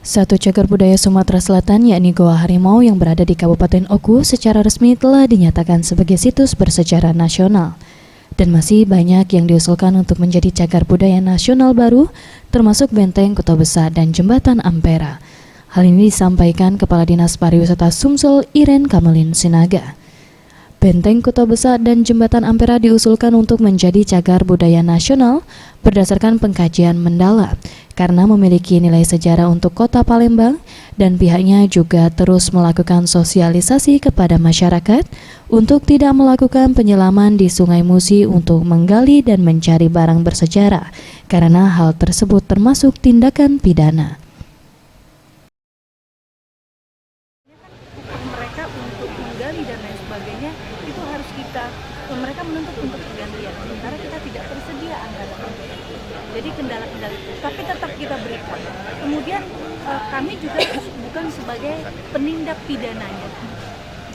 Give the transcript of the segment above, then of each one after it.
Satu cagar budaya Sumatera Selatan yakni Goa Harimau yang berada di Kabupaten Oku secara resmi telah dinyatakan sebagai situs bersejarah nasional. Dan masih banyak yang diusulkan untuk menjadi cagar budaya nasional baru, termasuk Benteng Kota Besar dan Jembatan Ampera. Hal ini disampaikan Kepala Dinas Pariwisata Sumsel Iren Kamelin Sinaga. Benteng Kota Besar dan Jembatan Ampera diusulkan untuk menjadi cagar budaya nasional berdasarkan pengkajian mendalam karena memiliki nilai sejarah untuk Kota Palembang, dan pihaknya juga terus melakukan sosialisasi kepada masyarakat untuk tidak melakukan penyelaman di Sungai Musi untuk menggali dan mencari barang bersejarah karena hal tersebut termasuk tindakan pidana. Mereka untuk menggali dan lain sebagainya itu harus mereka menuntut untuk pergantian, sementara kita tidak tersedia anggaran. Jadi kendala-kendala itu, tapi tetap kita berikan. Kemudian kami juga bukan sebagai penindak pidananya.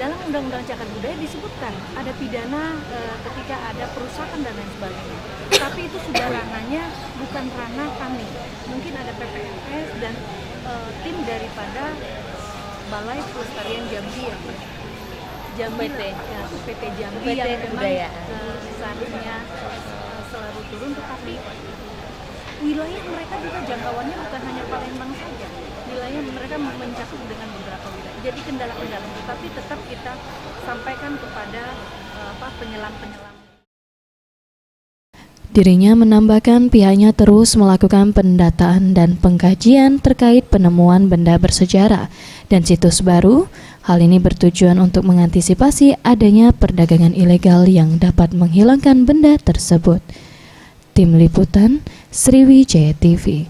Dalam Undang-Undang Cagar Budaya disebutkan ada pidana ketika ada perusakan dan lain sebagainya. Tapi itu sudah ranahnya bukan ranah kami. Mungkin ada PPNS dan tim daripada Balai Pelestarian Jambi ya. Jambi ya, PT Jambi PT yang memang seharusnya selalu turun, tetapi wilayah mereka juga jangkauannya bukan hanya Palembang saja. Wilayah mereka mencakup dengan beberapa wilayah. Jadi kendala-kendala, tapi tetap kita sampaikan kepada penyelam-penyelam. Dirinya menambahkan pihaknya terus melakukan pendataan dan pengkajian terkait penemuan benda bersejarah dan situs baru. Hal ini bertujuan untuk mengantisipasi adanya perdagangan ilegal yang dapat menghilangkan benda tersebut. Tim Liputan Sriwijaya TV.